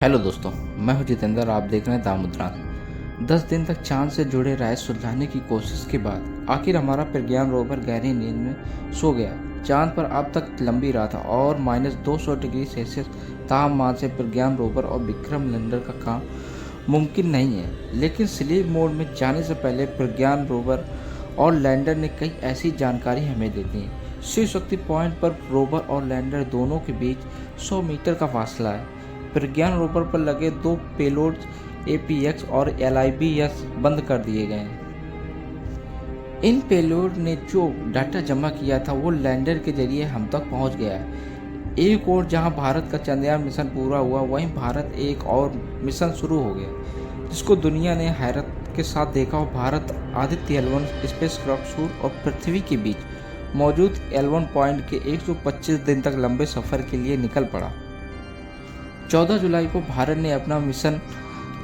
Hello दोस्तों, मैं हूं जितेंद्र। आप देख रहे हैं दामुद्रांक। 10 दिन तक चांद से जुड़े रहस्य सुलझाने की कोशिश के बाद आखिर हमारा प्रज्ञान रोवर गहरी नींद में सो गया। चांद पर अब तक लंबी रात और -200 डिग्री सेल्सियस तापमान से प्रज्ञान रोवर और विक्रम लैंडर का काम मुमकिन नहीं है। लेकिन स्लीप मोड में जाने से पहले प्रज्ञान रोवर और लैंडर ने कई ऐसी जानकारी हमें दे दी है। शिव शक्ति पॉइंट पर रोवर और लैंडर दोनों के बीच 100 मीटर का फासला है। प्रज्ञान रोवर पर लगे 2 पेलोड्स APX और LIBS बंद कर दिए गए हैं। इन पेलोड ने जो डाटा जमा किया था वो लैंडर के जरिए हम तक पहुंच गया है। एक और जहां भारत का चंद्रयान मिशन पूरा हुआ, वहीं भारत एक और मिशन शुरू हो गया जिसको दुनिया ने हैरत के साथ देखा। और भारत आदित्य L1 स्पेसक्राफ्ट सूर्य और पृथ्वी के बीच मौजूद L1 पॉइंट के 125 दिन तक लंबे सफर के लिए निकल पड़ा। 14 जुलाई को भारत ने अपना मिशन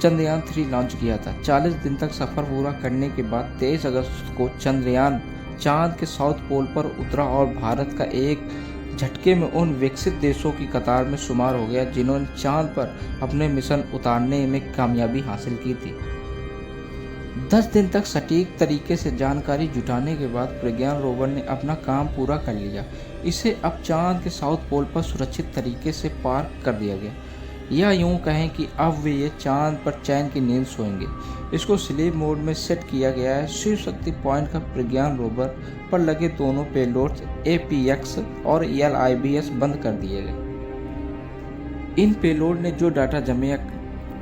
चंद्रयान 3 लॉन्च किया था। 40 दिन तक सफर पूरा करने के बाद 23 अगस्त को चंद्रयान चांद के साउथ पोल पर उतरा और भारत का एक झटके में उन विकसित देशों की कतार में शुमार हो गया जिन्होंने चांद पर अपने मिशन उतारने में कामयाबी हासिल की थी। 10 दिन तक सटीक तरीके से जानकारी जुटाने के बाद प्रज्ञान रोवर ने अपना काम पूरा कर लिया। इसे अब चांद के साउथ पोल पर सुरक्षित तरीके से पार्क कर दिया गया, या यूं कहें कि अब वे ये चांद पर चैन की नींद सोएंगे। इसको स्लीप मोड में सेट किया गया है। शिव शक्ति पॉइंट का प्रज्ञान रोवर पर लगे दोनों पेलोड्स APX और LIBS बंद कर दिए गए। इन पेलोड ने जो डाटा जमा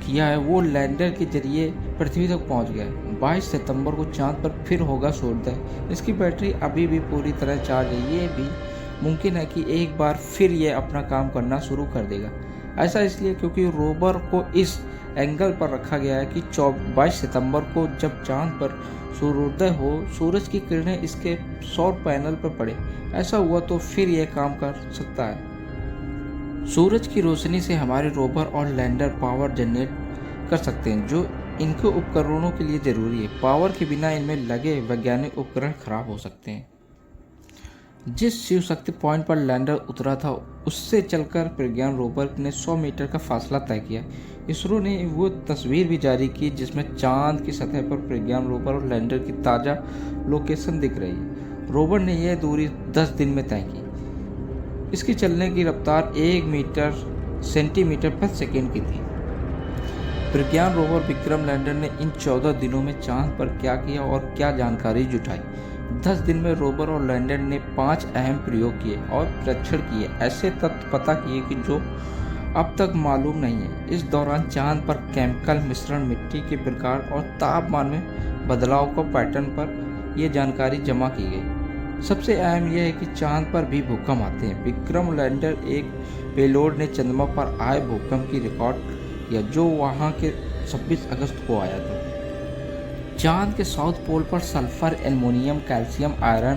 किया है वो लैंडर के जरिए पृथ्वी तक पहुंच गया है। 22 सितंबर को चांद पर फिर होगा सूर्योदय। इसकी बैटरी अभी भी पूरी तरह चार्ज है। ये भी मुमकिन है कि एक बार फिर ये अपना काम करना शुरू कर देगा। ऐसा इसलिए क्योंकि रोवर को इस एंगल पर रखा गया है कि 22 सितंबर को जब चांद पर सूर्योदय हो, सूरज की किरणें इसके सौर पैनल पर पड़े। ऐसा हुआ तो फिर यह काम कर सकता है। सूरज की रोशनी से हमारे रोवर और लैंडर पावर जनरेट कर सकते हैं, जो इनके उपकरणों के लिए जरूरी है। पावर के बिना इनमें लगे वैज्ञानिक उपकरण खराब हो सकते हैं। जिस शिव शक्ति पॉइंट पर लैंडर उतरा था उससे चलकर प्रज्ञान रोवर ने 100 मीटर का फासला तय किया। इसरो ने वो तस्वीर भी जारी की जिसमें चांद की सतह पर प्रज्ञान रोवर और लैंडर की ताज़ा लोकेशन दिख रही है। रोवर ने यह दूरी 10 दिन में तय की। इसकी चलने की रफ्तार 1 सेंटीमीटर प्रति सेकेंड की थी। प्रज्ञान रोवर विक्रम लैंडर ने इन 14 दिनों में चांद पर क्या किया और क्या जानकारी जुटाई। 10 दिन में रोवर और लैंडर ने 5 अहम प्रयोग किए और परीक्षण किए, ऐसे तथ्य पता किए कि जो अब तक मालूम नहीं है। इस दौरान चांद पर केमिकल मिश्रण, मिट्टी के प्रकार और तापमान में बदलाव को पैटर्न पर यह जानकारी जमा की गई। सबसे अहम यह है कि चांद पर भी भूकंप आते हैं। विक्रम लैंडर एक पेलोड ने चंद्रमा पर आए भूकंप की रिकॉर्ड किया जो वहां के 26 अगस्त को आया था। चांद के साउथ पोल पर sulphur, aluminium, calcium, iron,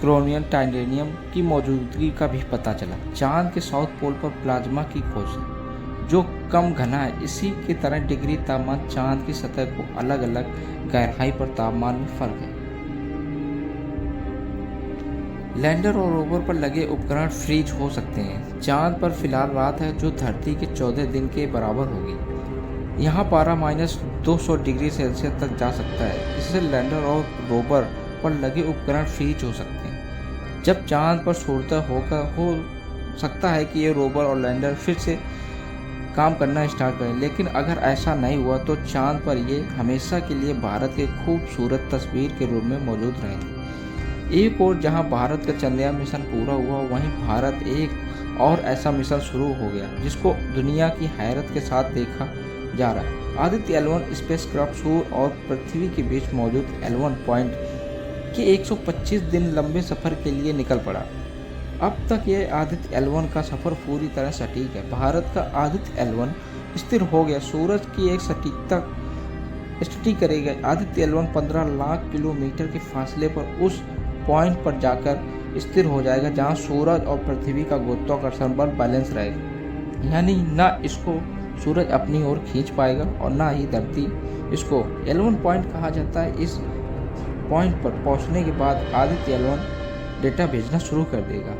chromium, titanium की मौजूदगी का भी पता चला। चांद के साउथ पोल पर प्लाज्मा की खोज है जो कम घना है। इसी की तरह डिग्री तापमान चांद की सतह को अलग अलग गहराई पर तापमान में फर्क है। लैंडर और रोवर पर लगे उपकरण फ्रीज हो सकते हैं। चांद पर फिलहाल रात है जो धरती के 14 दिन के बराबर होगी। यहाँ पारा -200 डिग्री सेल्सियस तक जा सकता है। इससे लैंडर और रोवर पर लगे उपकरण फ्रीज हो सकते हैं। जब चांद पर सूर्योदय हो सकता है कि ये रोवर और लैंडर फिर से काम करना स्टार्ट करें। लेकिन अगर ऐसा नहीं हुआ तो चांद पर ये हमेशा के लिए भारत के खूबसूरत तस्वीर के रूप में मौजूद रहेंगे। एक और जहां भारत का चंद्रयान मिशन पूरा हुआ, वहीं भारत एक और ऐसा मिशन शुरू हो गया जिसको दुनिया की हैरत के साथ देखा जा रहा है। आदित्य L1 स्पेसक्राफ्ट सूर्य और पृथ्वी के बीच मौजूद L1 पॉइंट के 125 दिन लंबे सफर के लिए निकल पड़ा। अब तक यह आदित्य L1 का सफर पूरी तरह सटीक है। भारत का आदित्य L1 स्थिर हो गया, सूरज की एक सटीकता स्टडी करेगा। आदित्य L1 15 लाख किलोमीटर के फासले पर उस पॉइंट पर जाकर स्थिर हो जाएगा जहां सूरज और पृथ्वी का गुरुत्वाकर्षण बल बैलेंस रहेगा। यानी ना इसको सूरज अपनी ओर खींच पाएगा और ना ही धरती इसको। L1 पॉइंट कहा जाता है। इस पॉइंट पर पहुंचने के बाद आदित्य L1 डेटा भेजना शुरू कर देगा।